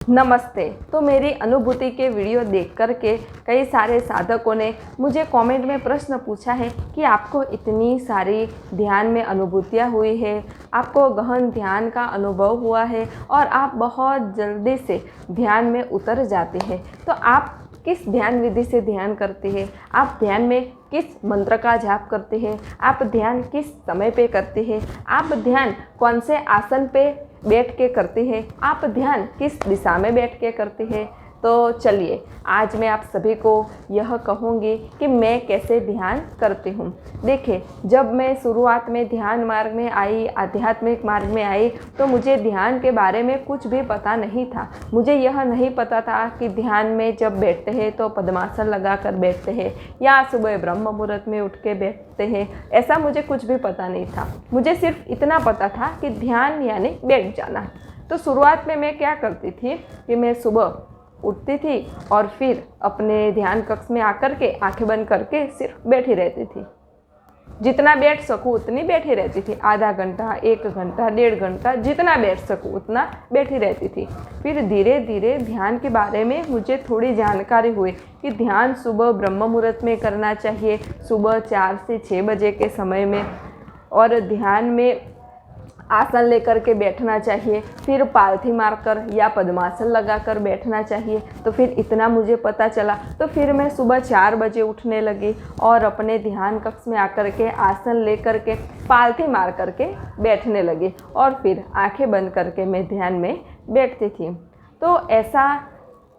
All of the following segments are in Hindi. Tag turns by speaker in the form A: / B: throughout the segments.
A: नमस्ते। तो मेरी अनुभूति के वीडियो देख कर के कई सारे साधकों ने मुझे कमेंट में प्रश्न पूछा है कि आपको इतनी सारी ध्यान में अनुभूतियाँ हुई है, आपको गहन ध्यान का अनुभव हुआ है और आप बहुत जल्दी से ध्यान में उतर जाते हैं। तो आप किस ध्यान विधि से ध्यान करते हैं? आप ध्यान में किस मंत्र का जाप करते हैं? आप ध्यान किस समय पे करते हैं? आप ध्यान कौन से आसन पे बैठ के करते हैं? आप ध्यान किस दिशा में बैठ के करते हैं? तो चलिए आज मैं आप सभी को यह कहूँगी कि मैं कैसे ध्यान करती हूँ। देखिए, जब मैं शुरुआत में ध्यान मार्ग में आई, आध्यात्मिक मार्ग में आई, तो मुझे ध्यान के बारे में कुछ भी पता नहीं था। मुझे यह नहीं पता था कि ध्यान में जब बैठते हैं तो पद्मासन लगा कर बैठते हैं या सुबह ब्रह्म मुहूर्त में उठ के बैठते हैं। ऐसा मुझे कुछ भी पता नहीं था। मुझे सिर्फ इतना पता था कि ध्यान यानी बैठ जाना। तो शुरुआत में मैं क्या करती थी कि मैं सुबह उठती थी और फिर अपने ध्यान कक्ष में आकर के आंखें बंद करके सिर्फ बैठी रहती थी। जितना बैठ सकूँ उतनी बैठी रहती थी। आधा घंटा, 1 घंटा, 1.5 घंटा, जितना बैठ सकूँ उतना बैठी रहती थी। फिर धीरे धीरे ध्यान के बारे में मुझे थोड़ी जानकारी हुई कि ध्यान सुबह ब्रह्म मुहूर्त में करना चाहिए, सुबह 4 से 6 बजे के समय में, और ध्यान में आसन लेकर के बैठना चाहिए, फिर पालथी मारकर या पद्मासन लगाकर बैठना चाहिए। तो फिर इतना मुझे पता चला। तो फिर मैं सुबह 4 बजे उठने लगी और अपने ध्यान कक्ष में आकर के आसन लेकर के पालथी मार करके बैठने लगी और फिर आंखें बंद करके मैं ध्यान में बैठती थी। तो ऐसा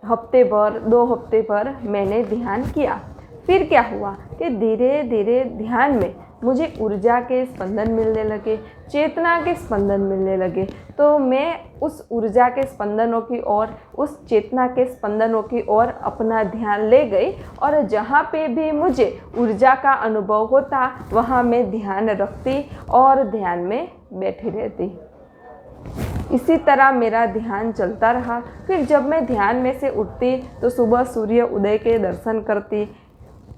A: हफ्ते भर, 2 हफ्ते भर मैंने ध्यान किया। फिर क्या हुआ कि धीरे धीरे ध्यान में मुझे ऊर्जा के स्पंदन मिलने लगे, चेतना के स्पंदन मिलने लगे। तो मैं उस ऊर्जा के स्पंदनों की ओर, उस चेतना के स्पंदनों की ओर अपना ध्यान ले गई और जहाँ पे भी मुझे ऊर्जा का अनुभव होता वहाँ मैं ध्यान रखती और ध्यान में बैठी रहती। इसी तरह मेरा ध्यान चलता रहा। फिर जब मैं ध्यान में से उठती तो सुबह सूर्य उदय के दर्शन करती।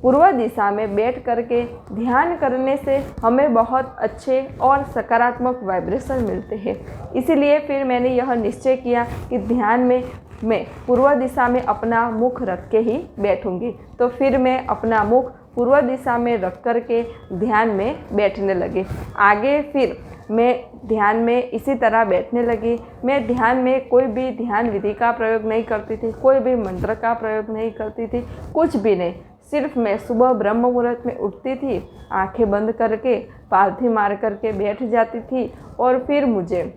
A: पूर्व दिशा में बैठ करके ध्यान करने से हमें बहुत अच्छे और सकारात्मक वाइब्रेशन मिलते हैं। इसीलिए फिर मैंने यह निश्चय किया कि ध्यान में मैं पूर्व दिशा में अपना मुख रख के ही बैठूंगी। तो फिर मैं अपना मुख पूर्व दिशा में रख कर के ध्यान में बैठने लगी। आगे फिर मैं ध्यान में इसी तरह बैठने लगी। मैं ध्यान में कोई भी ध्यान विधि का प्रयोग नहीं करती थी, कोई भी मंत्र का प्रयोग नहीं करती थी, कुछ भी नहीं। सिर्फ मैं सुबह ब्रह्म मुहूर्त में उठती थी, आंखें बंद करके पालथी मार करके बैठ जाती थी और फिर मुझे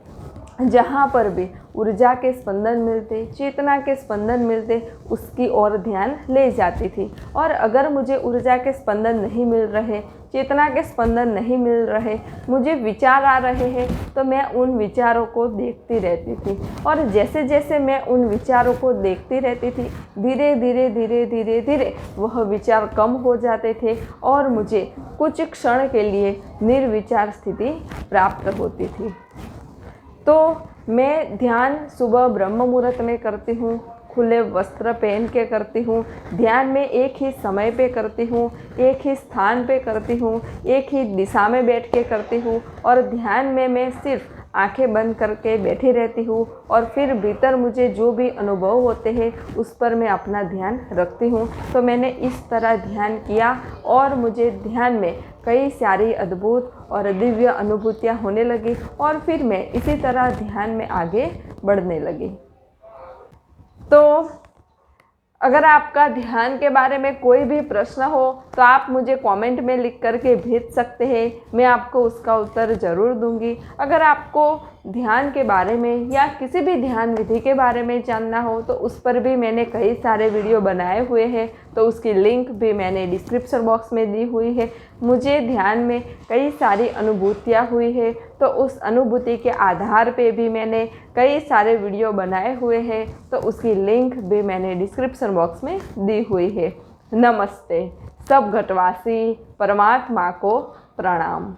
A: जहाँ पर भी ऊर्जा के स्पंदन मिलते, चेतना के स्पंदन मिलते, उसकी ओर ध्यान ले जाती थी। और अगर मुझे ऊर्जा के स्पंदन नहीं मिल रहे, चेतना के स्पंदन नहीं मिल रहे, मुझे विचार आ रहे हैं, तो मैं उन विचारों को देखती रहती थी। और जैसे जैसे मैं उन विचारों को देखती रहती थी, धीरे धीरे धीरे धीरे धीरे वह विचार कम हो जाते थे और मुझे कुछ क्षण के लिए निर्विचार स्थिति प्राप्त होती थी। तो मैं ध्यान सुबह ब्रह्म मुहूर्त में करती हूँ, खुले वस्त्र पहन के करती हूँ। ध्यान में एक ही समय पे करती हूँ, एक ही स्थान पे करती हूँ, एक ही दिशा में बैठ के करती हूँ। और ध्यान में मैं सिर्फ आंखें बंद करके बैठी रहती हूँ और फिर भीतर मुझे जो भी अनुभव होते हैं उस पर मैं अपना ध्यान रखती हूँ। तो मैंने इस तरह ध्यान किया और मुझे ध्यान में कई सारी अद्भुत और दिव्य अनुभूतियाँ होने लगी और फिर मैं इसी तरह ध्यान में आगे बढ़ने लगी। तो अगर आपका ध्यान के बारे में कोई भी प्रश्न हो तो आप मुझे कमेंट में लिख करके भेज सकते हैं, मैं आपको उसका उत्तर ज़रूर दूंगी। अगर आपको ध्यान के बारे में या किसी भी ध्यान विधि के बारे में जानना हो तो उस पर भी मैंने कई सारे वीडियो बनाए हुए हैं, तो उसकी लिंक भी मैंने डिस्क्रिप्शन बॉक्स में दी हुई है। मुझे ध्यान में कई सारी अनुभूतियाँ हुई है, तो उस अनुभूति के आधार पे भी मैंने कई सारे वीडियो बनाए हुए हैं, तो उसकी लिंक भी मैंने डिस्क्रिप्शन बॉक्स में दी हुई है। नमस्ते। सब घटवासी परमात्मा को प्रणाम।